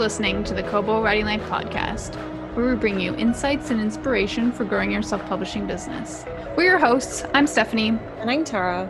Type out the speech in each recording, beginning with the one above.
listening to the Kobo Writing Life podcast, where we bring you insights and inspiration for growing your self-publishing business. We're your hosts. I'm Stephanie. And I'm Tara.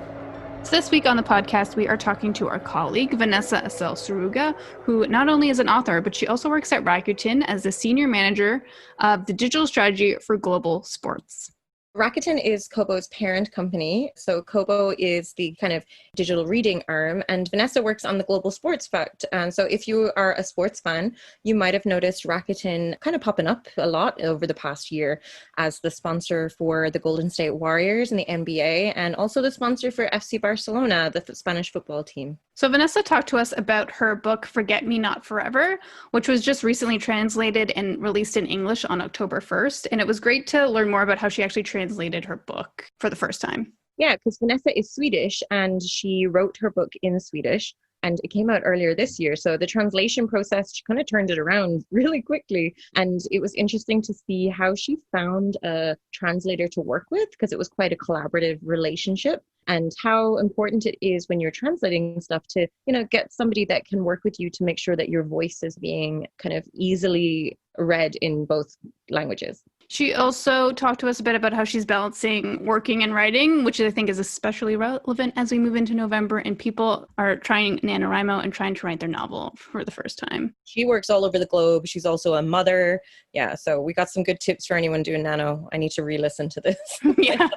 So this week on the podcast, we are talking to our colleague, Vanessa Åsell Tsuruga, who not only is an author, but she also works at Rakuten as the senior manager of the digital strategy for global sports. Rakuten is Kobo's parent company. So Kobo is the kind of digital reading arm, and Vanessa works on the global sports front. And so if you are a sports fan, you might have noticed Rakuten kind of popping up a lot over the past year as the sponsor for the Golden State Warriors and the NBA, and also the sponsor for FC Barcelona, the Spanish football team. So Vanessa talked to us about her book, Forget Me Not Forever, which was just recently translated and released in English on October 1st. And it was great to learn more about how she actually translated her book for the first time. Yeah, because Vanessa is Swedish and she wrote her book in Swedish. And it came out earlier this year. So the translation process, she kind of turned it around really quickly. And it was interesting to see how she found a translator to work with, because it was quite a collaborative relationship, and how important it is when you're translating stuff to, get somebody that can work with you to make sure that your voice is being kind of easily read in both languages. She also talked to us a bit about how she's balancing working and writing, which I think is especially relevant as we move into November and people are trying NaNoWriMo and trying to write their novel for the first time. She works all over the globe. She's also a mother. Yeah, so we got some good tips for anyone doing nano. I need to re-listen to this. Yeah.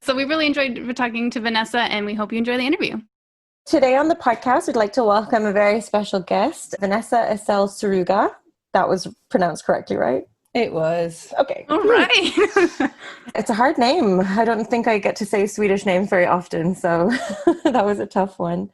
So we really enjoyed talking to Vanessa, and we hope you enjoy the interview. Today on the podcast, we'd like to welcome a very special guest, Vanessa Åsell Tsuruga. That was pronounced correctly, right? It was. Okay. All right. It's a hard name. I don't think I get to say Swedish names very often, so that was a tough one.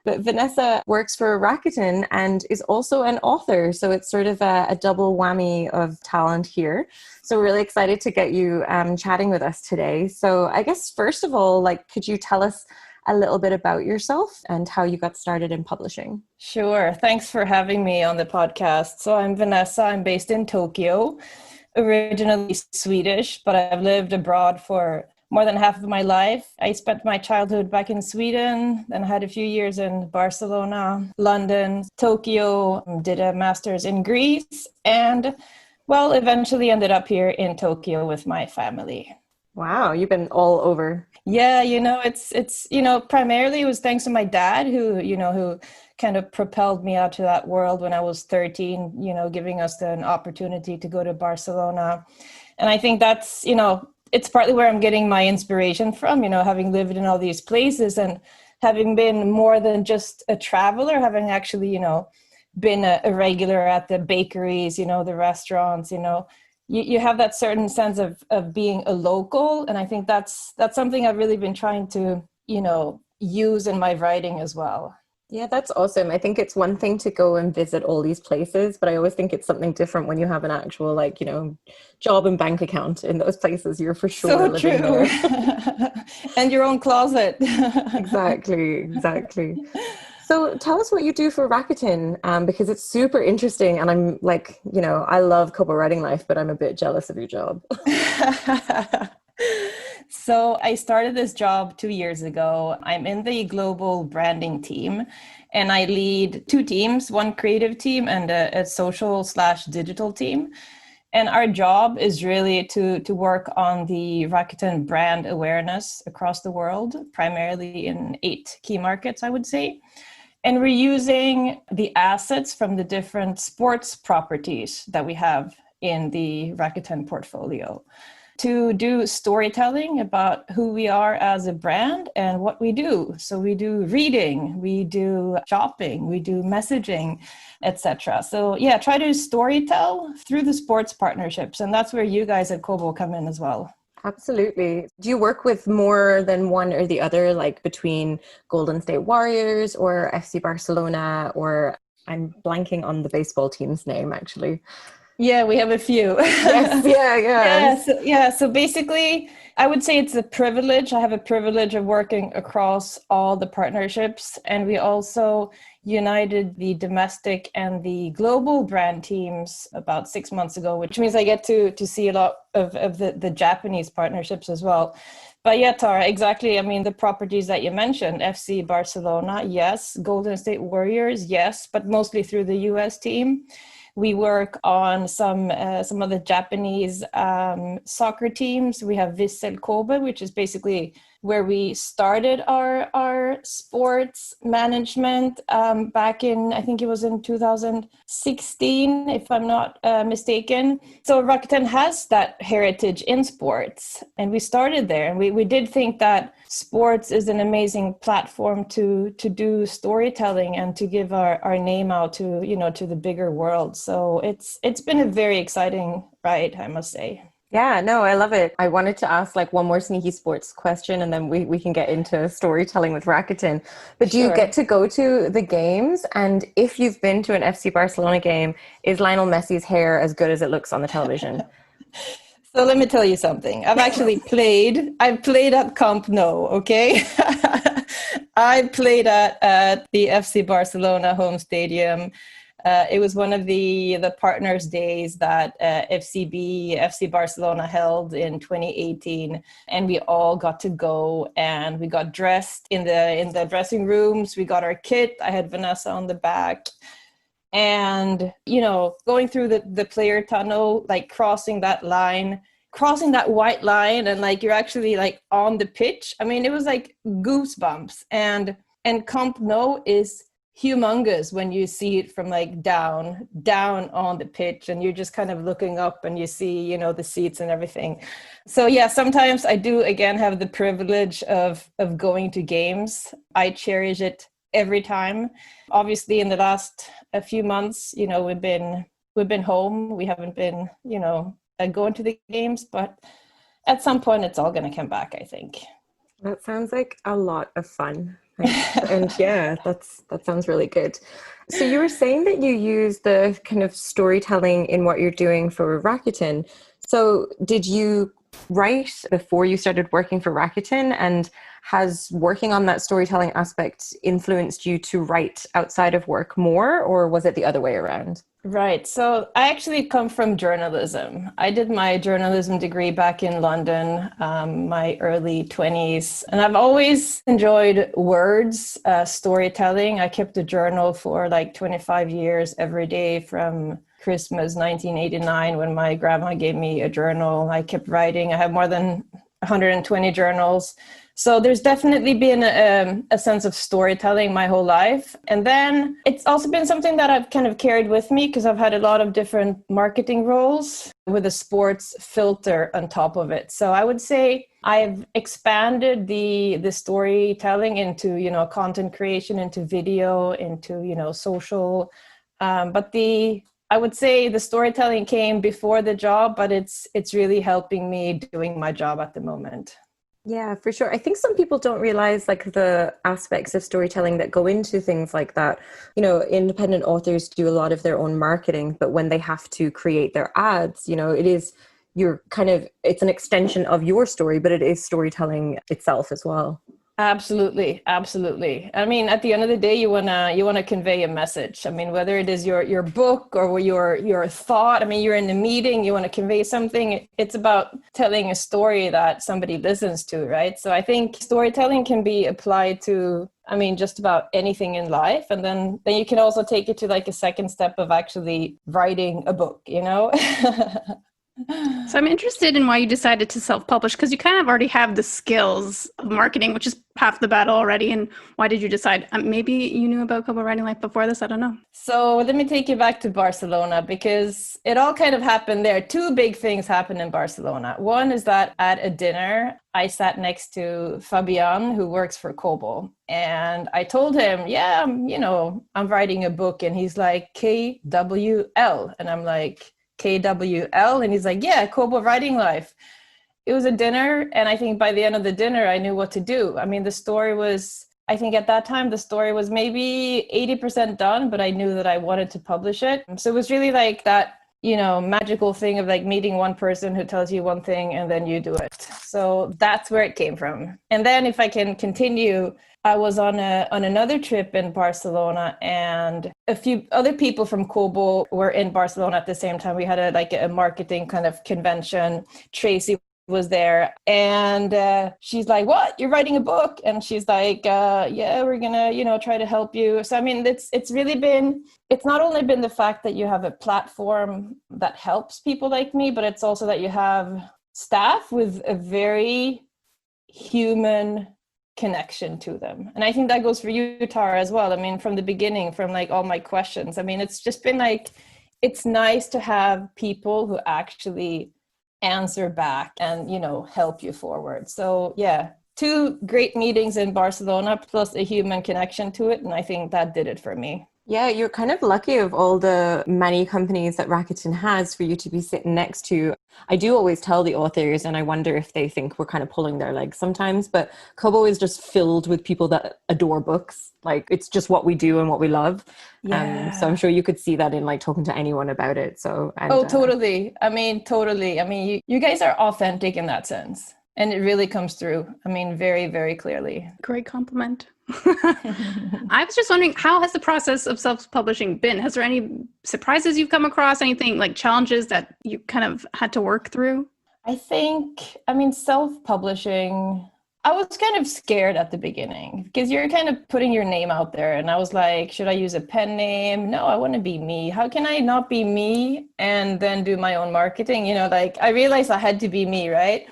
But Vanessa works for Rakuten and is also an author, so it's sort of a double whammy of talent here. So we're really excited to get you chatting with us today. So I guess first of all, could you tell us a little bit about yourself and how you got started in publishing? Sure. Thanks for having me on the podcast. So I'm Vanessa. I'm based in Tokyo, originally Swedish, but I've lived abroad for more than half of my life. I spent my childhood back in Sweden, then had a few years in Barcelona, London, Tokyo, did a master's in Greece, and eventually ended up here in Tokyo with my family. Wow, you've been all over. Yeah, it's primarily it was thanks to my dad who kind of propelled me out to that world when I was 13, giving us an opportunity to go to Barcelona. And I think that's, it's partly where I'm getting my inspiration from, having lived in all these places and having been more than just a traveler, having actually, been a regular at the bakeries, the restaurants, You have that certain sense of being a local. And I think that's something I've really been trying to, use in my writing as well. Yeah, that's awesome. I think it's one thing to go and visit all these places, but I always think it's something different when you have an actual, job and bank account in those places. You're for sure so living true. there. And your own closet. Exactly. So tell us what you do for Rakuten, because it's super interesting. And I'm I love Kobo Writing Life, but I'm a bit jealous of your job. So I started this job 2 years ago. I'm in the global branding team, and I lead two teams, one creative team and a social/digital team. And our job is really to work on the Rakuten brand awareness across the world, primarily in 8 key markets, I would say. And we're using the assets from the different sports properties that we have in the Rakuten portfolio to do storytelling about who we are as a brand and what we do. So we do reading, we do shopping, we do messaging, etc. So yeah, try to storytell through the sports partnerships. And that's where you guys at Kobo come in as well. Absolutely. Do you work with more than one or the other, between Golden State Warriors or FC Barcelona, or I'm blanking on the baseball team's name, actually? Yeah, we have a few. Yes. So basically, I would say it's a privilege. I have a privilege of working across all the partnerships. And we also united the domestic and the global brand teams about 6 months ago, which means I get to see a lot of the Japanese partnerships as well. But yeah, Tara, exactly. I mean, the properties that you mentioned, FC Barcelona, yes. Golden State Warriors, yes, but mostly through the US team. We work on some of the Japanese soccer teams. We have Vissel Kobo, which is basically where we started our sports management back in, I think it was in 2016, if I'm not mistaken. So Rakuten has that heritage in sports, and we started there. And we did think that sports is an amazing platform to do storytelling and to give our name out to, to the bigger world. So it's been a very exciting ride, I must say. Yeah, no, I love it. I wanted to ask like one more sneaky sports question, and then we can get into storytelling with Rakuten. But do you get to go to the games? And if you've been to an FC Barcelona game, is Lionel Messi's hair as good as it looks on the television? So let me tell you something. I've played at Camp Nou, okay? I played at the FC Barcelona home stadium. It was one of the partners days that FC Barcelona held in 2018, and we all got to go, and we got dressed in the dressing rooms. We got our kit. I had Vanessa on the back, and going through the player tunnel, like crossing that white line, and like you're actually like on the pitch. I mean, it was like goosebumps, and Camp Nou is humongous when you see it from like down on the pitch, and you're just kind of looking up and you see the seats and everything. So yeah, sometimes I do again have the privilege of going to games. I cherish it every time. Obviously in the last a few months, we've been home. We haven't been going to the games, but at some point it's all going to come back, I think. That sounds like a lot of fun. And yeah, that sounds really good. So you were saying that you use the kind of storytelling in what you're doing for Rakuten. So did you write before you started working for Rakuten, and has working on that storytelling aspect influenced you to write outside of work more, or was it the other way around? Right. So I actually come from journalism. I did my journalism degree back in London, my early 20s. And I've always enjoyed words, storytelling. I kept a journal for like 25 years every day from Christmas 1989 when my grandma gave me a journal. I kept writing. I have more than 120 journals. So there's definitely been a sense of storytelling my whole life. And then it's also been something that I've kind of carried with me because I've had a lot of different marketing roles with a sports filter on top of it. So I would say I've expanded the storytelling into, content creation, into video, into, social. But I would say the storytelling came before the job, but it's really helping me doing my job at the moment. Yeah, for sure. I think some people don't realize like the aspects of storytelling that go into things like that. Independent authors do a lot of their own marketing, but when they have to create their ads, it's an extension of your story, but it is storytelling itself as well. Absolutely. I mean, at the end of the day, you wanna convey a message. I mean, whether it is your book or your thought. I mean, you're in a meeting, you want to convey something. It's about telling a story that somebody listens to, right? So I think storytelling can be applied to, just about anything in life, and then you can also take it to like a second step of actually writing a book. So I'm interested in why you decided to self-publish, because you kind of already have the skills of marketing, which is half the battle already. And why did you decide? Maybe you knew about Kobo Writing Life before this, I don't know. So let me take you back to Barcelona, because it all kind of happened there. Two big things happened in Barcelona. One is that at a dinner, I sat next to Fabian, who works for Kobo. And I told him, yeah, I'm writing a book. And he's like, KWL. And I'm like, KWL? And he's like, yeah, Kobo Writing Life. It was a dinner, and I think by the end of the dinner, I knew what to do. I mean, I think at that time, the story was maybe 80% done, but I knew that I wanted to publish it. So it was really like that, magical thing of like meeting one person who tells you one thing and then you do it. So that's where it came from. And then if I can continue, I was on another trip in Barcelona, and a few other people from Kobo were in Barcelona at the same time. We had a marketing kind of convention. Tracy was there, and she's like, "What? You're writing a book?" And she's like, "Yeah, we're gonna, try to help you." So I mean, it's really been. It's not only been the fact that you have a platform that helps people like me, but it's also that you have staff with a very human connection to them. And I think that goes for you, Tara, as well. I mean, from the beginning, from like all my questions, I mean, it's just been like, it's nice to have people who actually answer back and, help you forward. So yeah, 2 great meetings in Barcelona plus a human connection to it. And I think that did it for me. Yeah, you're kind of lucky of all the many companies that Rakuten has for you to be sitting next to. I do always tell the authors, and I wonder if they think we're kind of pulling their legs sometimes, but Kobo is just filled with people that adore books. Like, it's just what we do and what we love. Yeah. So I'm sure you could see that in like talking to anyone about it. So, totally. I mean, totally. I mean, you guys are authentic in that sense. And it really comes through. I mean, very, very clearly. Great compliment. I was just wondering, how has the process of self-publishing been? Has there any surprises you've come across? Anything like challenges that you kind of had to work through? I mean, self-publishing, I was kind of scared at the beginning because you're kind of putting your name out there. And I was like, should I use a pen name? No, I want to be me. How can I not be me and then do my own marketing? Like I realized I had to be me, right?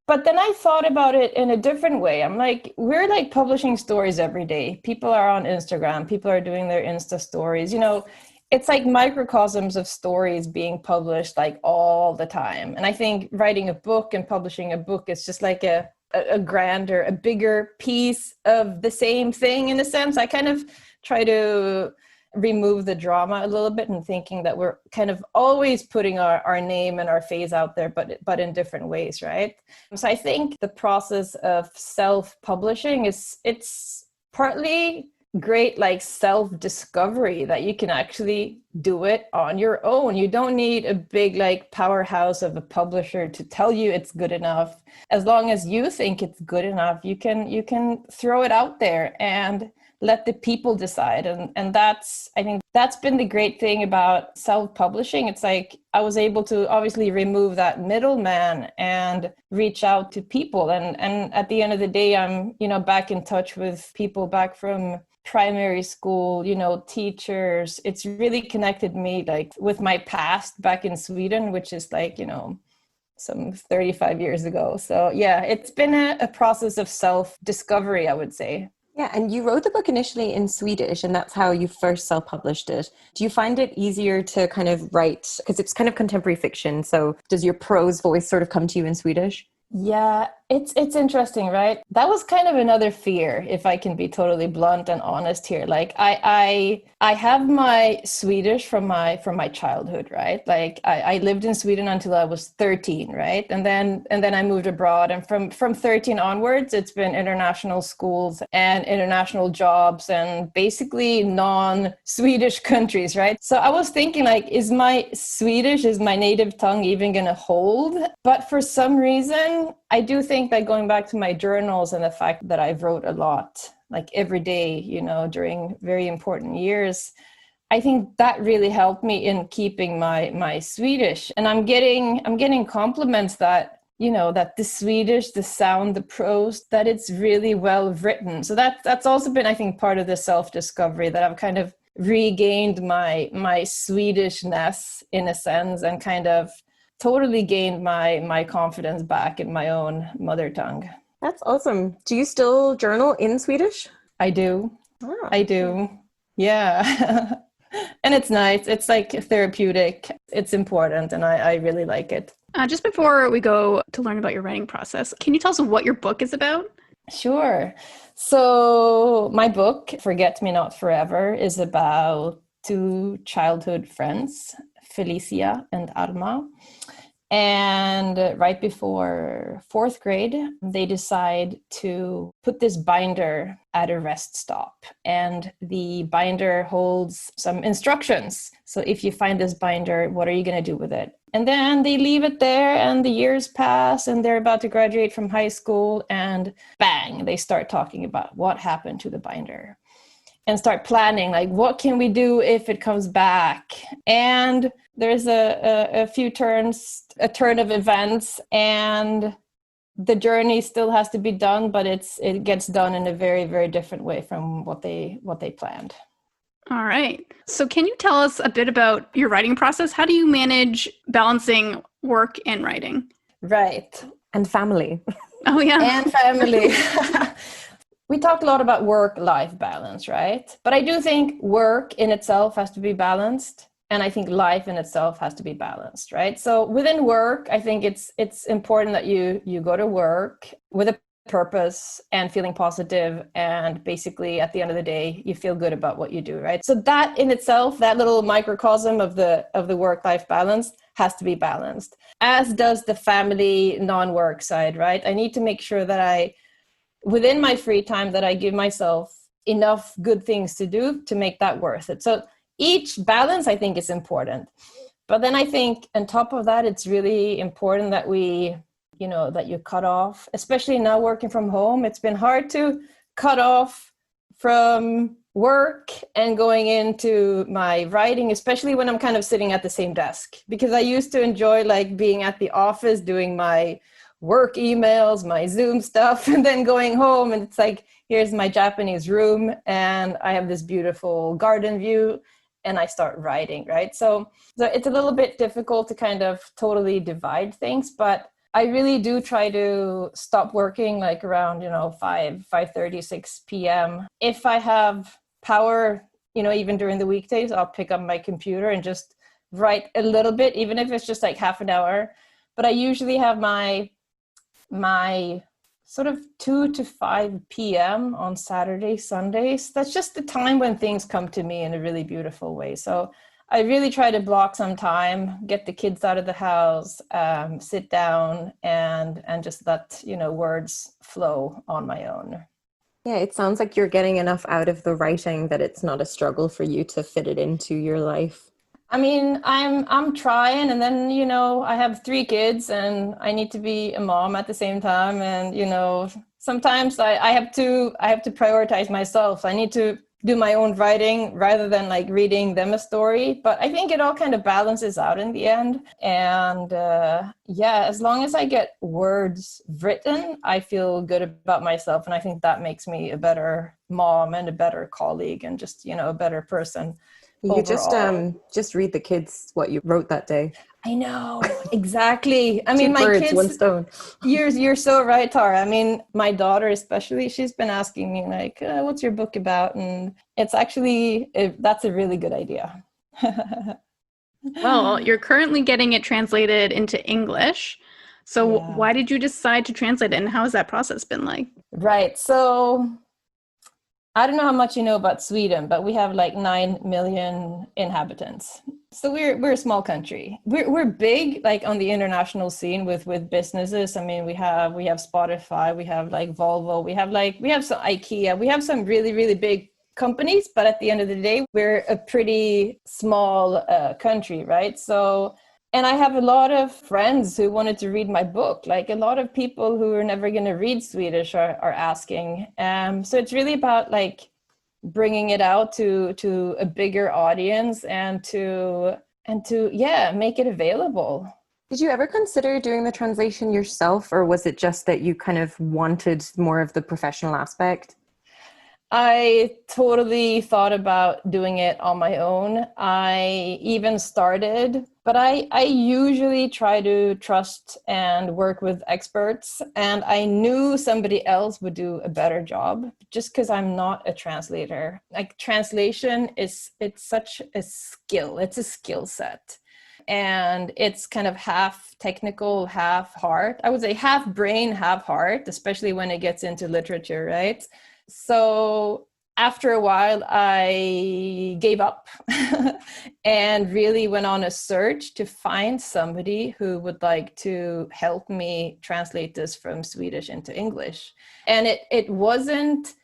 But then I thought about it in a different way. I'm like, we're like publishing stories every day. People are on Instagram. People are doing their Insta stories. It's like microcosms of stories being published like all the time. And I think writing a book and publishing a book is just like a grander, a bigger piece of the same thing in a sense. I kind of try to remove the drama a little bit and thinking that we're kind of always putting our name and our face out there, but in different ways, right? So I think the process of self-publishing it's partly great like self-discovery that you can actually do it on your own. You don't need a big like powerhouse of a publisher to tell you it's good enough. As long as you think it's good enough, you can throw it out there and let the people decide. And I think that's been the great thing about self-publishing. It's like I was able to obviously remove that middleman and reach out to people. And at the end of the day, I'm, back in touch with people back from primary school, teachers. It's really connected me like with my past back in Sweden, which is like, some 35 years ago. So yeah, it's been a process of self-discovery, I would say. Yeah, and you wrote the book initially in Swedish, and that's how you first self-published it. Do you find it easier to kind of write, because it's kind of contemporary fiction, so does your prose voice sort of come to you in Swedish? Yeah, it's interesting, right? That was kind of another fear, if I can be totally blunt and honest here. Like I have my Swedish from my childhood, right? Like I lived in Sweden until I was 13, right? And then I moved abroad, and from 13 onwards, it's been international schools and international jobs and basically non-Swedish countries, right? So I was thinking like, is my native tongue even gonna hold? But for some reason, I do think that going back to my journals and the fact that I wrote a lot, like every day, during very important years, I think that really helped me in keeping my Swedish. And I'm getting compliments that, that the Swedish, the sound, the prose, that it's really well written. So that's also been, I think, part of the self-discovery, that I've kind of regained my Swedishness in a sense and kind of totally gained my confidence back in my own mother tongue. That's awesome. Do you still journal in Swedish? I do. Oh. I do. Yeah. And it's nice. It's like therapeutic. It's important. And I really like it. Just before we go to learn about your writing process, can you tell us what your book is about? Sure. So my book, Forget Me Not Forever, is about 2 childhood friends, Felicia and Alma. And right before 4th grade, they decide to put this binder at a rest stop. And the binder holds some instructions. So if you find this binder, what are you going to do with it? And then they leave it there, and the years pass, and they're about to graduate from high school, and bang, they start talking about what happened to the binder. And start planning, like, what can we do if it comes back? And there's a few turns, a turn of events, and the journey still has to be done, but it gets done in a very, very different way from what they planned. All right. So can you tell us a bit about your writing process? How do you manage balancing work and writing? Right. And family. Oh, yeah. And family. We talked a lot about work-life balance, right? But I do think work in itself has to be balanced. And I think life in itself has to be balanced, right? So within work, I think it's important that you go to work with a purpose and feeling positive, and basically at the end of the day you feel good about what you do, right? So that in itself, that little microcosm of the work-life balance has to be balanced, as does the family non-work side, right? I need to make sure that within my free time, that I give myself enough good things to do to make that worth it. So each balance, I think, is important. But then I think on top of that, it's really important that that you cut off, especially now working from home. It's been hard to cut off from work and going into my writing, especially when I'm kind of sitting at the same desk, because I used to enjoy like being at the office doing my work emails, my Zoom stuff, and then going home and it's like, here's my Japanese room and I have this beautiful garden view and I start writing, right? So it's a little bit difficult to kind of totally divide things, but I really do try to stop working like around, 5:30, 6 p.m. If I have power, even during the weekdays, I'll pick up my computer and just write a little bit, even if it's just like half an hour. But I usually have my sort of 2 to 5 p.m. on Saturday, Sundays. That's just the time when things come to me in a really beautiful way. So I really try to block some time, get the kids out of the house, sit down and just let, words flow on my own. Yeah, it sounds like you're getting enough out of the writing that it's not a struggle for you to fit it into your life. I mean, I'm trying, and then, I have 3 kids and I need to be a mom at the same time. And, sometimes I have to prioritize myself. I need to do my own writing rather than like reading them a story. But I think it all kind of balances out in the end. And as long as I get words written, I feel good about myself. And I think that makes me a better mom and a better colleague and just, a better person. You could just read the kids what you wrote that day. I know, exactly. I mean, my birds, kids, one stone. You're so right, Tara. I mean, my daughter especially, she's been asking me like, what's your book about? And it's actually, that's a really good idea. Well, you're currently getting it translated into English. So why did you decide to translate it, and how has that process been like? Right. So I don't know how much you know about Sweden, but we have like 9 million inhabitants. So we're a small country. We're big like on the international scene with businesses. I mean, we have Spotify, we have like Volvo, we have some IKEA, we have some really, really big companies, but at the end of the day, we're a pretty small country, right? So, and I have a lot of friends who wanted to read my book. Like a lot of people who are never going to read Swedish are asking. So it's really about like bringing it out to a bigger audience and to make it available. Did you ever consider doing the translation yourself, or was it just that you kind of wanted more of the professional aspect? I totally thought about doing it on my own. I even started, but I usually try to trust and work with experts. And I knew somebody else would do a better job just because I'm not a translator. Like translation it's such a skill. It's a skill set. And it's kind of half technical, half heart. I would say half brain, half heart, especially when it gets into literature, right? So after a while, I gave up and really went on a search to find somebody who would like to help me translate this from Swedish into English. And it wasn't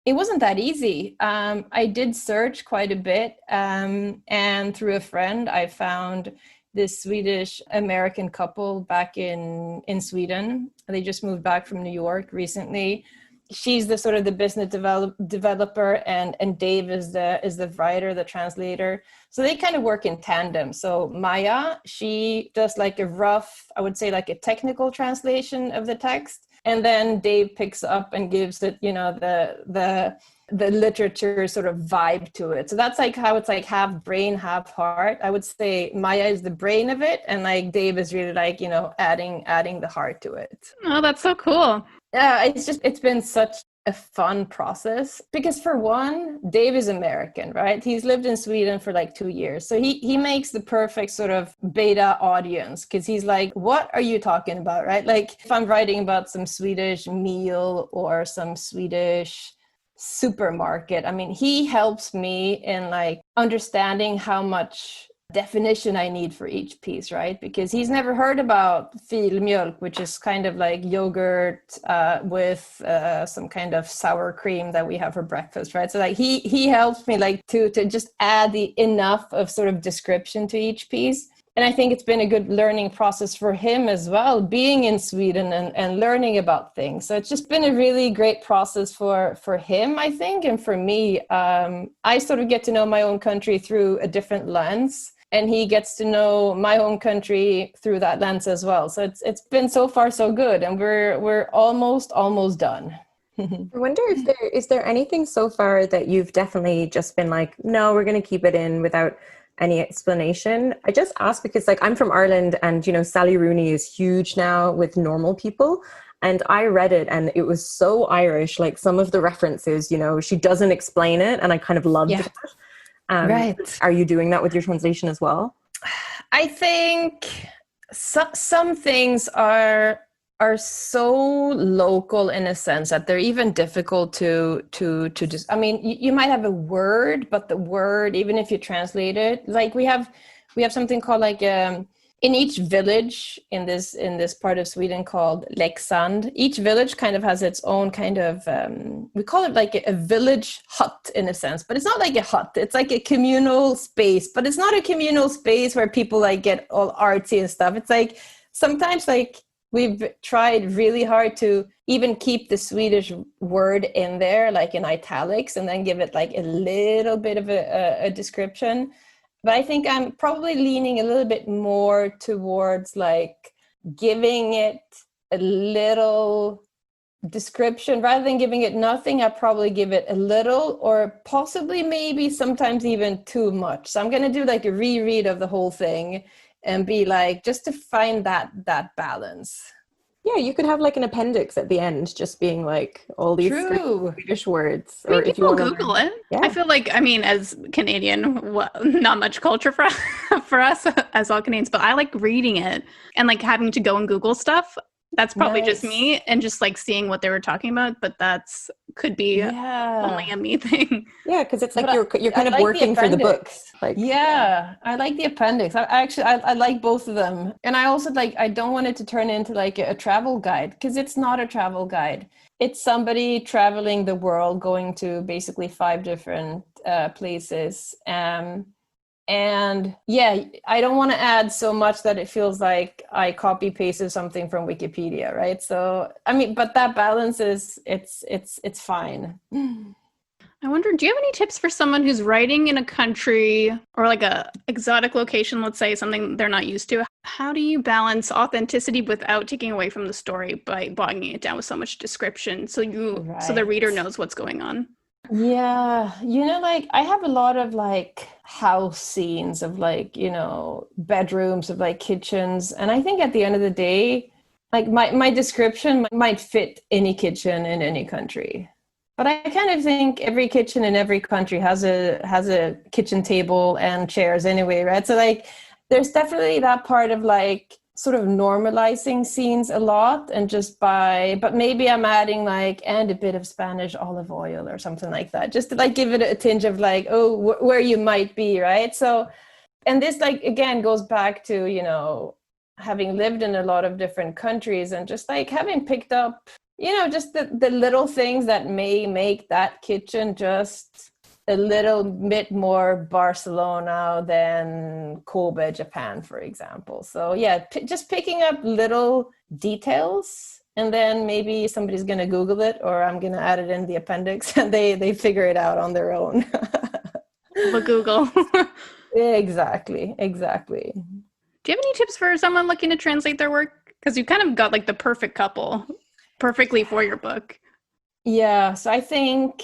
that easy. I did search quite a bit, and through a friend, I found this Swedish-American couple back in Sweden. They just moved back from New York recently. she's the sort of the business developer, and Dave is the writer, the translator. So they kind of work in tandem. So Maya, she does like a rough, I would say like a technical translation of the text. And then Dave picks up and gives it, you know, the literature sort of vibe to it. So that's like how it's like half brain, half heart. I would say Maya is the brain of it, and like Dave is really like, you know, adding the heart to it. Oh, that's so cool. Yeah, it's been such a fun process because, for one, Dave is American, right? He's lived in Sweden for like 2 years. So he makes the perfect sort of beta audience, because he's like, what are you talking about, right? Like if I'm writing about some Swedish meal or some Swedish supermarket, I mean, he helps me in like understanding how much definition I need for each piece, right? Because he's never heard about filmjölk, which is kind of like yogurt with some kind of sour cream that we have for breakfast, right? So like he helps me like to just add enough of sort of description to each piece. And I think it's been a good learning process for him as well, being in Sweden and learning about things. So it's just been a really great process for him, I think. And for me, I sort of get to know my own country through a different lens, and he gets to know my home country through that lens as well. So it's been so far so good, and we're almost done. I wonder if is there anything so far that you've definitely just been like, no, we're going to keep it in without any explanation? I just asked because like I'm from Ireland, and you know, Sally Rooney is huge now with normal people. And I read it and it was so Irish, like some of the references, you know, she doesn't explain it, and I kind of loved it. Right. Are you doing that with your translation as well? I think some things are so local in a sense that they're even difficult to just, I mean, you might have a word, but the word, even if you translate it, like we have something called like in each village in this part of Sweden called Leksand, each village kind of has its own kind of, we call it like a village hut in a sense, but it's not like a hut. It's like a communal space, but it's not a communal space where people like get all artsy and stuff. It's like sometimes like we've tried really hard to even keep the Swedish word in there, like in italics, and then give it like a little bit of a description. But I think I'm probably leaning a little bit more towards like giving it a little description rather than giving it nothing. I probably give it a little, or possibly maybe sometimes even too much. So I'm going to do like a reread of the whole thing and be like, just to find that balance. Yeah, you could have like an appendix at the end, just being like all these Swedish words. I mean, people Google it. Yeah. I feel like, I mean, as Canadian, not much culture for us as all Canadians, but I like reading it and like having to go and Google stuff. That's probably just me and just like seeing what they were talking about, but that's could be only a me thing. Yeah, because it's like you're kind of like working for the books. Like I like the appendix. I like both of them, and I also like, I don't want it to turn into like a travel guide, because it's not a travel guide. It's somebody traveling the world, going to basically 5 different places. And yeah, I don't want to add so much that it feels like I copy pasted something from Wikipedia, right? So I mean, but that balance is it's fine. I wonder, do you have any tips for someone who's writing in a country or like a exotic location, let's say, something they're not used to? How do you balance authenticity without taking away from the story by bogging it down with so much description so the reader knows what's going on? Yeah, you know, like I have a lot of like house scenes of like, you know, bedrooms, of like kitchens. And I think at the end of the day, like my description might fit any kitchen in any country. But I kind of think every kitchen in every country has a kitchen table and chairs anyway, right? So like there's definitely that part of like sort of normalizing scenes a lot, and but maybe I'm adding like, and a bit of Spanish olive oil or something like that, just to like give it a tinge of like, where you might be, right? So, and this like, again, goes back to, you know, having lived in a lot of different countries and just like having picked up, you know, just the little things that may make that kitchen just a little bit more Barcelona than Kobe, Japan, for example. So yeah, just picking up little details and then maybe somebody's going to Google it, or I'm going to add it in the appendix, and they figure it out on their own. The Google. Exactly. Do you have any tips for someone looking to translate their work? Because you kind of got like the perfect couple perfectly for your book. Yeah. So I think,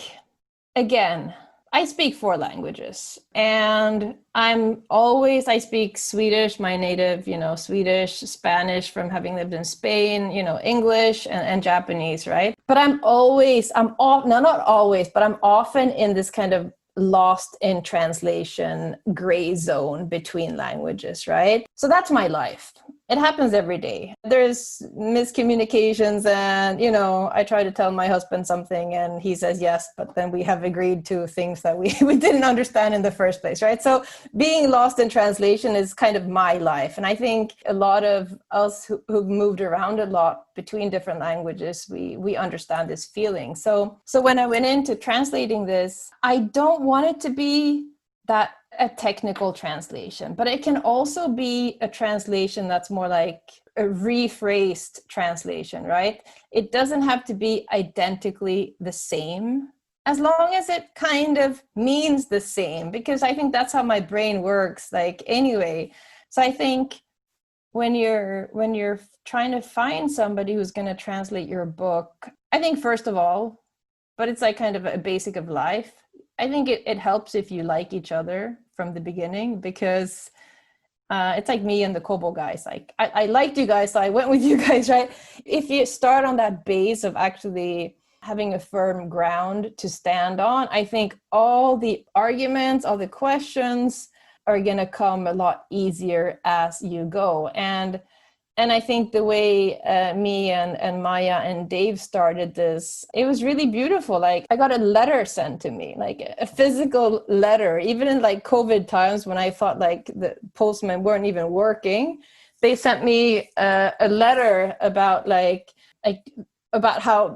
again, I speak 4 languages, and I speak Swedish, my native, Swedish, Spanish from having lived in Spain, English and Japanese, right? But not always, but I'm often in this kind of lost in translation gray zone between languages, right? So that's my life. It happens every day. There's miscommunications, and I try to tell my husband something and he says yes, but then we have agreed to things that we didn't understand in the first place, right? So being lost in translation is kind of my life. And I think a lot of us who've moved around a lot between different languages, we understand this feeling. So when I went into translating this, I don't want it to be that a technical translation, but it can also be a translation that's more like a rephrased translation, right? It doesn't have to be identically the same, as long as it kind of means the same, because I think that's how my brain works, like, anyway. So I think when you're trying to find somebody who's going to translate your book, I think first of all, but it's like kind of a basic of life, I think it helps if you like each other from the beginning, because it's like me and the Kobo guys. Like, I liked you guys, so I went with you guys, right? If you start on that base of actually having a firm ground to stand on, I think all the arguments, all the questions are going to come a lot easier as you go. And I think the way me and Maya and Dave started this, it was really beautiful. Like, I got a letter sent to me, like a physical letter, even in like COVID times when I thought like the postmen weren't even working. They sent me a letter about about how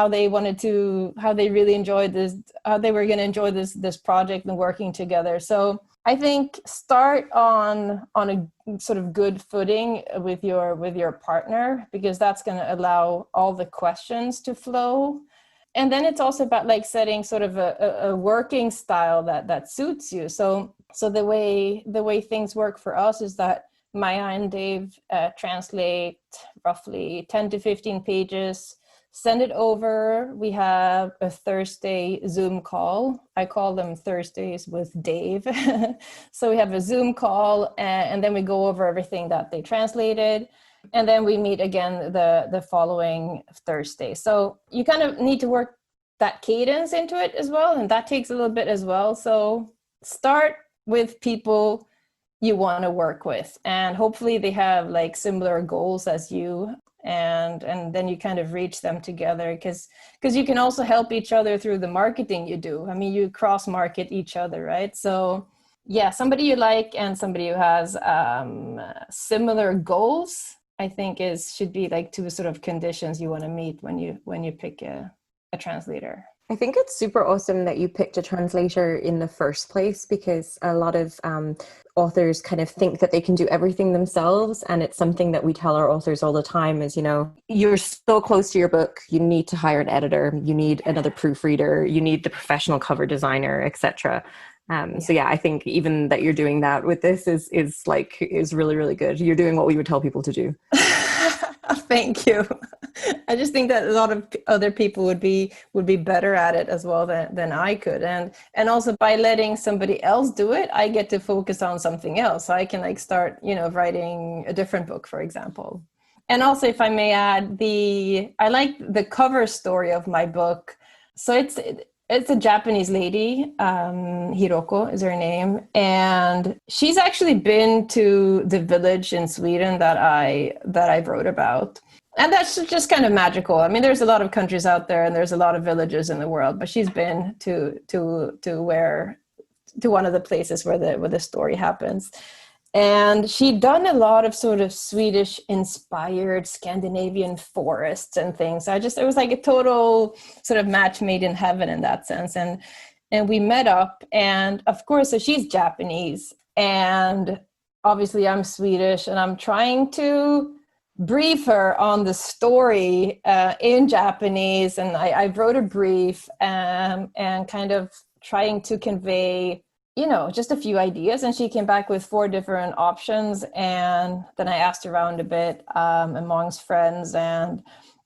they wanted to, how they really enjoyed this, how they were going to enjoy this project and working together. So I think start on a sort of good footing with your partner, because that's going to allow all the questions to flow. And then it's also about like setting sort of a working style that suits you. So the way things work for us is that Maya and Dave translate roughly 10 to 15 pages, send it over. We have a Thursday Zoom call. I call them Thursdays with Dave. So we have a Zoom call, and then we go over everything that they translated. And then we meet again the following Thursday. So you kind of need to work that cadence into it as well. And that takes a little bit as well. So start with people you want to work with, and hopefully they have like similar goals as you, and then you kind of reach them together, because you can also help each other through the marketing you do. I mean, you cross market each other, right? So yeah, somebody you like and somebody who has similar goals, I think should be like two sort of conditions you want to meet when you pick a translator. I think it's super awesome that you picked a translator in the first place, because a lot of authors kind of think that they can do everything themselves. And it's something that we tell our authors all the time is, you're so close to your book, you need to hire an editor, you need another proofreader, you need the professional cover designer, etc. So yeah, I think even that you're doing that with this is really, really good. You're doing what we would tell people to do. Thank you. I just think that a lot of other people would be better at it as well than I could. And also by letting somebody else do it, I get to focus on something else. So I can like start, writing a different book, for example. And also, if I may add, I like the cover story of my book. So it's a Japanese lady, Hiroko is her name, and she's actually been to the village in Sweden that I wrote about. And that's just kind of magical. I mean, there's a lot of countries out there and there's a lot of villages in the world, but she's been to one of the places where the story happens. And she'd done a lot of sort of Swedish inspired Scandinavian forests and things. It was like a total sort of match made in heaven in that sense. And we met up, and of course, so she's Japanese, and obviously I'm Swedish, and I'm trying to brief her on the story in Japanese, and I wrote a brief and kind of trying to convey, just a few ideas, and she came back with 4 different options, and then I asked around a bit amongst friends, and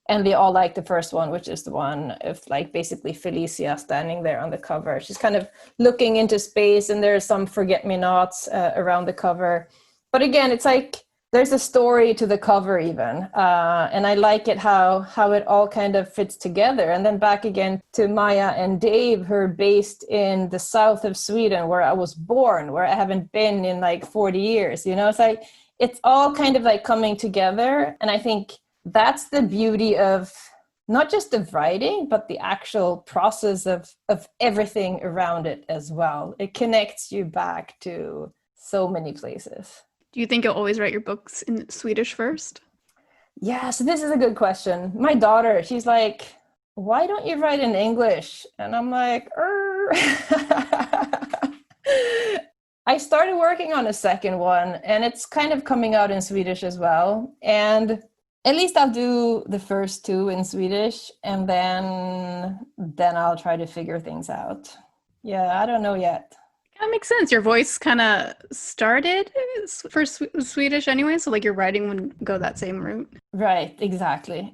they all liked the first one, which is the one of like basically Felicia standing there on the cover. She's kind of looking into space, and there's some forget-me-nots around the cover. But again, it's like there's a story to the cover even. And I like it how it all kind of fits together. And then back again to Maya and Dave, who are based in the south of Sweden, where I was born, where I haven't been in like 40 years. It's like, it's all kind of like coming together. And I think that's the beauty of not just the writing, but the actual process of everything around it as well. It connects you back to so many places. Do you think you'll always write your books in Swedish first? Yeah, so this is a good question. My daughter, she's like, why don't you write in English? And I'm like, I started working on a second one, and it's kind of coming out in Swedish as well. And at least I'll do the first 2 in Swedish, and then I'll try to figure things out. Yeah, I don't know yet. That makes sense. Your voice kind of started for Swedish anyway, so like your writing would go that same route. Right, exactly.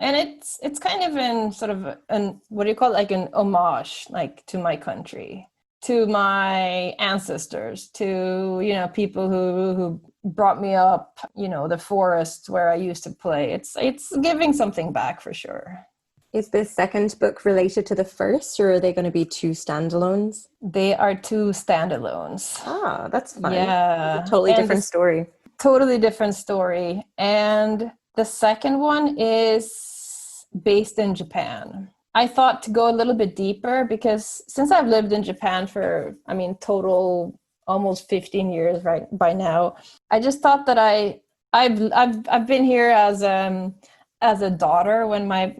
And it's kind of in sort of an, what do you call it, like an homage, like to my country, to my ancestors, to people who brought me up, the forest where I used to play. It's giving something back for sure. Is the second book related to the first, or are they going to be 2 standalones? They are 2 standalones. Ah, that's fun. Yeah. It's a totally different story. Totally different story. And the second one is based in Japan. I thought to go a little bit deeper because since I've lived in Japan for, total almost 15 years right by now, I just thought that I've been here as a daughter when my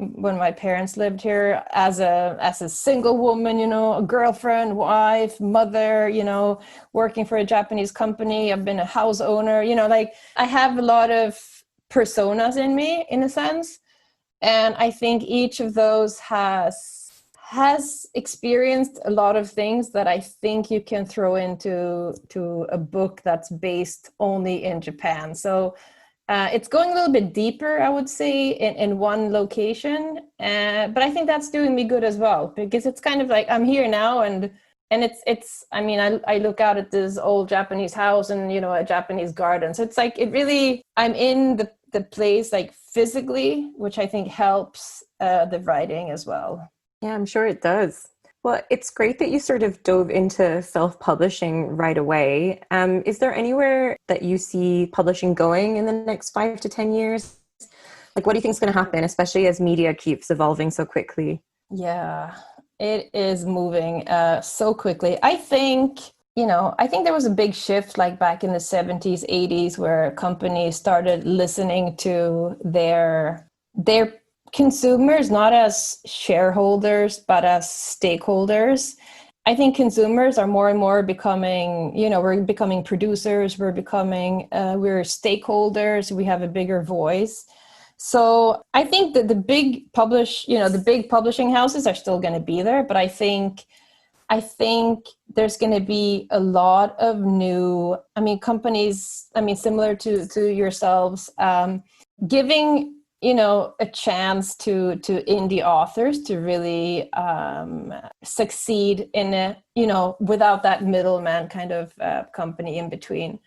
parents lived here, as a single woman, a girlfriend, wife, mother, working for a Japanese company. I've been a house owner, like I have a lot of personas in me, in a sense. And I think each of those has experienced a lot of things that I think you can throw into a book that's based only in Japan. So it's going a little bit deeper, I would say, in one location. But I think that's doing me good as well, because it's kind of like I'm here now, and it's I look out at this old Japanese house and, a Japanese garden. So it's like, it really, I'm in the place like physically, which I think helps the writing as well. Yeah, I'm sure it does. Well, it's great that you sort of dove into self-publishing right away. Is there anywhere that you see publishing going in the next 5 to 10 years? Like, what do you think is going to happen, especially as media keeps evolving so quickly? Yeah, it is moving so quickly. I think there was a big shift like back in the 70s, 80s, where companies started listening to their consumers, not as shareholders, but as stakeholders. I think consumers are more and more becoming, we're becoming producers, we're stakeholders, we have a bigger voice. So I think that the big publishing houses are still going to be there, but I think there's going to be a lot of new, companies, similar to yourselves, giving a chance to indie authors to really succeed in without that middleman kind of company in between.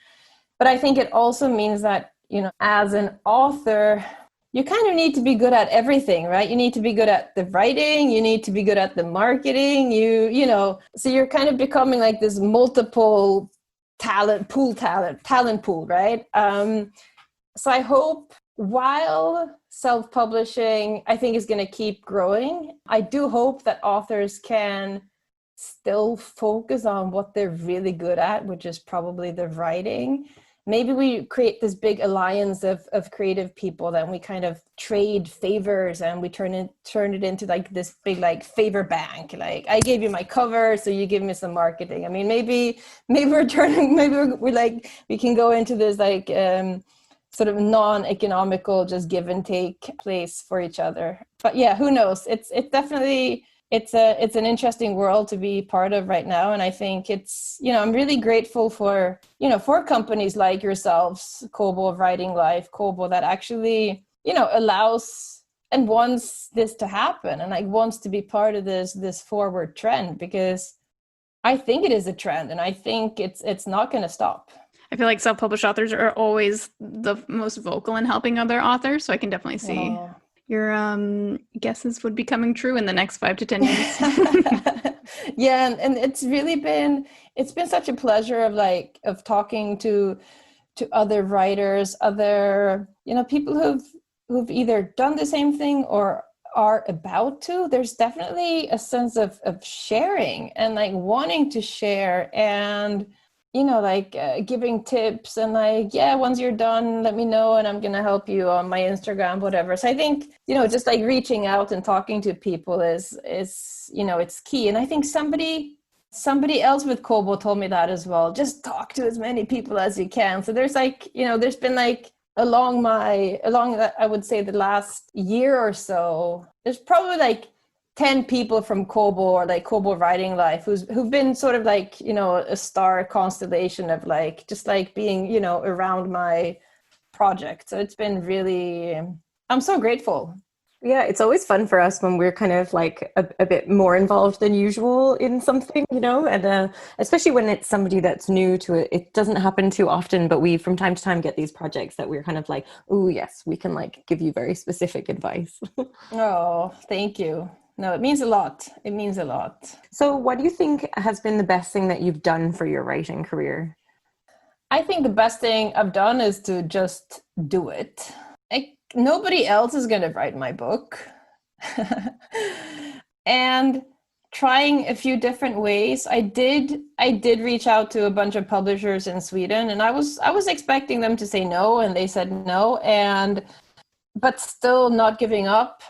But I think it also means that, as an author, you kind of need to be good at everything, right? You need to be good at the writing, you need to be good at the marketing, so you're kind of becoming like this multiple talent pool, right? So I hope, while self-publishing, I think, is going to keep growing, I do hope that authors can still focus on what they're really good at, which is probably the writing. Maybe we create this big alliance of creative people, that we kind of trade favors, and we turn it into like this big like favor bank. Like, I gave you my cover, so you give me some marketing. Maybe we can go into this like sort of non-economical, just give and take place for each other. But yeah, who knows? It's definitely, it's an interesting world to be part of right now. And I think it's, I'm really grateful for, for companies like yourselves, Kobo of Writing Life, Kobo, that actually, allows and wants this to happen, and like wants to be part of this forward trend, because I think it is a trend, and I think it's not going to stop. I feel like self-published authors are always the most vocal in helping other authors, so I can definitely see your guesses would be coming true in the next 5 to 10 years. Yeah, and it's been such a pleasure of talking to other writers, other people who've either done the same thing or are about to. There's definitely a sense of sharing and like wanting to share, and giving tips, and once you're done, let me know and I'm gonna help you on my Instagram, whatever. So I think just like reaching out and talking to people is it's key. And I think somebody else with Kobo told me that as well. Just talk to as many people as you can. So there's there's been along I would say the last year or so, there's probably 10 people from Kobo or Kobo Writing Life who've been sort of a star constellation of just being around my project. So it's been really, I'm so grateful. Yeah, it's always fun for us when we're kind of a bit more involved than usual in something, and especially when it's somebody that's new to it. It doesn't happen too often, but we from time to time get these projects that we're kind of oh yes, we can give you very specific advice. Oh, thank you. No, it means a lot. It means a lot. So what do you think has been the best thing that you've done for your writing career? I think the best thing I've done is to just do it. Nobody else is going to write my book. And trying a few different ways. I did reach out to a bunch of publishers in Sweden, and I was expecting them to say no, and they said no. But still not giving up,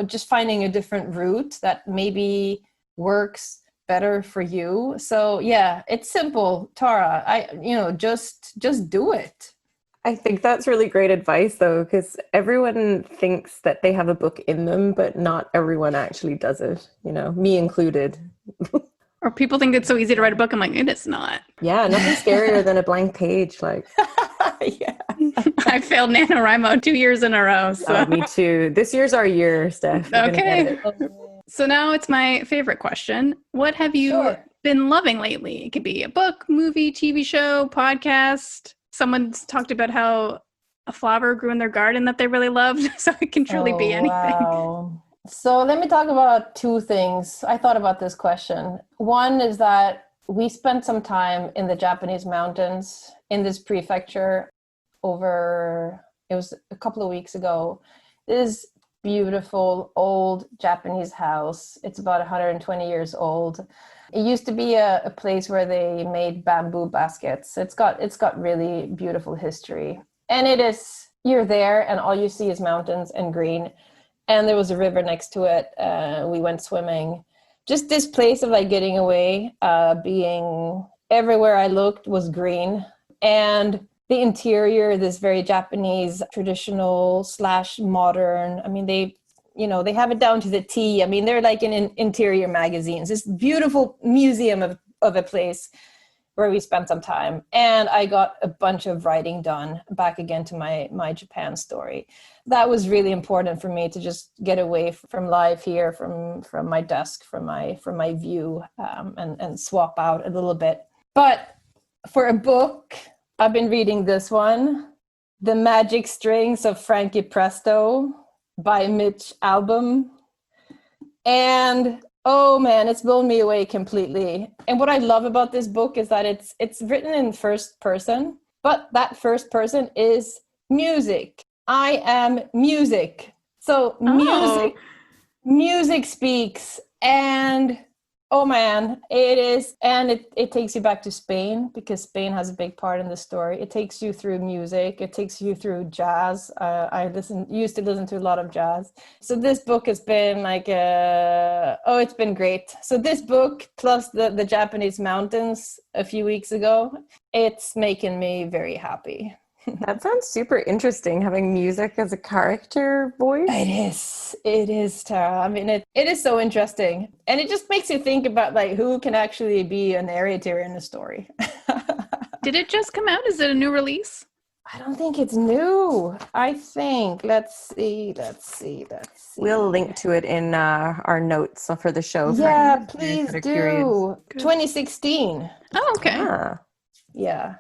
just finding a different route that maybe works better for you. So yeah, it's simple, Tara. Just do it. I think that's really great advice though, because everyone thinks that they have a book in them, but not everyone actually does it, me included. Or people think it's so easy to write a book. I'm like, it is not. Yeah, nothing scarier than a blank page. Yeah. I failed NaNoWriMo 2 years in a row. So. Oh, me too. This year's our year, Steph. Okay. So now it's my favorite question. What have you been loving lately? It could be a book, movie, TV show, podcast. Someone's talked about how a flower grew in their garden that they really loved. So it can truly be anything. Wow. So let me talk about 2 things. I thought about this question. One is that we spent some time in the Japanese mountains in this prefecture it was a couple of weeks ago. This beautiful old Japanese house. It's about 120 years old. It used to be a place where they made bamboo baskets. It's got really beautiful history. And you're there and all you see is mountains and green. And there was a river next to it. We went swimming. Just this place of getting away, being everywhere I looked was green. And the interior, this very Japanese, traditional / modern. I mean, they have it down to the T. I mean, they're in interior magazines. This beautiful museum of a place where we spent some time. And I got a bunch of writing done back again to my Japan story. That was really important for me to just get away from life here, from my desk, from my view, and swap out a little bit. But for a book, I've been reading this one, The Magic Strings of Frankie Presto by Mitch Albom. And oh man, it's blown me away completely. And what I love about this book is that it's written in first person, but that first person is music. I am music. So music speaks, and oh man, it is. And it takes you back to Spain, because Spain has a big part in the story. It takes you through music. It takes you through jazz. I used to listen to a lot of jazz. So this book has been it's been great. So this book plus the Japanese mountains a few weeks ago, it's making me very happy. That sounds super interesting, having music as a character voice. It is, Tara. I mean, it is so interesting. And it just makes you think about like who can actually be a narrator in a story. Did it just come out? Is it a new release? I don't think it's new. I think, let's see. We'll link to it in our notes for the show. Yeah, please do. 2016. Oh, okay. Yeah.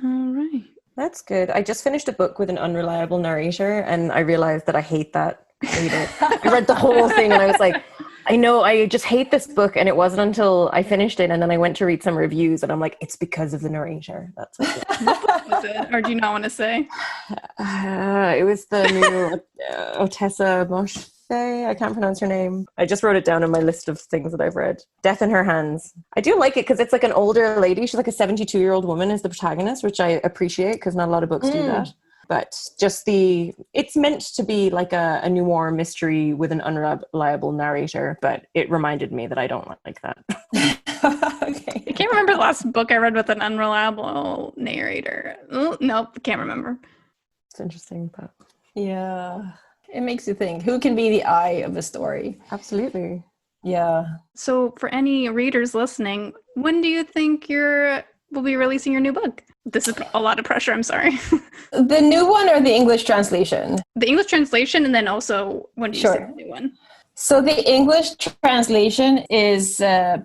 All right. That's good. I just finished a book with an unreliable narrator, and I realized that I hate that. I hate it. I read the whole thing, and I was like, I know, I just hate this book. And it wasn't until I finished it, and then I went to read some reviews, and I'm like, it's because of the narrator. That's what Was it? Or do you not want to say? It was the new Otessa Moshe. I can't pronounce her name. I just wrote it down in my list of things that I've read. Death in Her Hands. I do like it because it's like an older lady. She's like a 72-year-old woman is the protagonist, which I appreciate because not a lot of books do that. But just it's meant to be like a noir mystery with an unreliable narrator, but it reminded me that I don't like that. Okay. I can't remember the last book I read with an unreliable narrator. Oh, nope, can't remember. It's interesting, but Yeah. It makes you think, who can be the eye of a story? absolutely. Yeah. So for any readers listening, when do you think will be releasing your new book? This is a lot of pressure, I'm sorry. The new one or the English translation? The English translation, and then also when do you say the new one? So the English translation is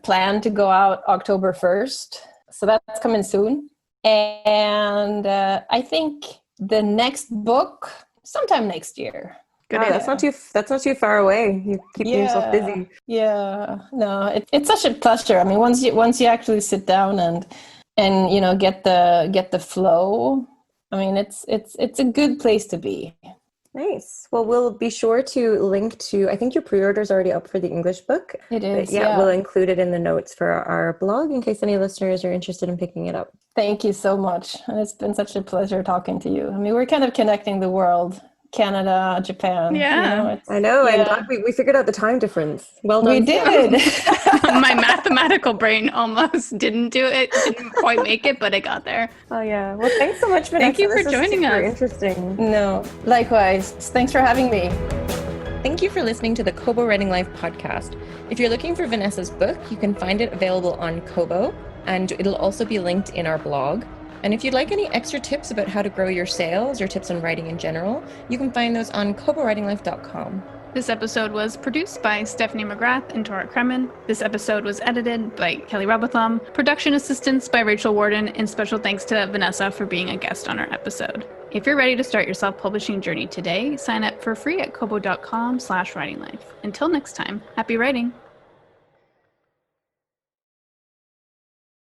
planned to go out October 1st. So that's coming soon. And I think the next book, sometime next year. Good idea. That's not too far away. You keep yourself busy. Yeah. No, it's such a pleasure. I mean, once you actually sit down and get the flow, I mean, it's a good place to be. Nice. Well, we'll be sure to link to, I think your pre-order is already up for the English book. It is. Yeah, we'll include it in the notes for our blog in case any listeners are interested in picking it up. Thank you so much. And it's been such a pleasure talking to you. I mean, we're kind of connecting the world. Canada, Japan. Yeah. I know. I'm glad we figured out the time difference. Well done. We did. My mathematical brain almost didn't do it. Didn't quite make it, but it got there. Oh, yeah. Well, thanks so much, Vanessa. Thank you for joining us. Interesting. No, likewise. Thanks for having me. Thank you for listening to the Kobo Writing Life podcast. If you're looking for Vanessa's book, you can find it available on Kobo, and it'll also be linked in our blog. And if you'd like any extra tips about how to grow your sales or tips on writing in general, you can find those on kobowritinglife.com. This episode was produced by Stephanie McGrath and Tora Kremen. This episode was edited by Kelly Robotham. Production assistance by Rachel Warden, and special thanks to Vanessa for being a guest on our episode. If you're ready to start your self-publishing journey today, sign up for free at kobo.com/writinglife. Until next time, happy writing!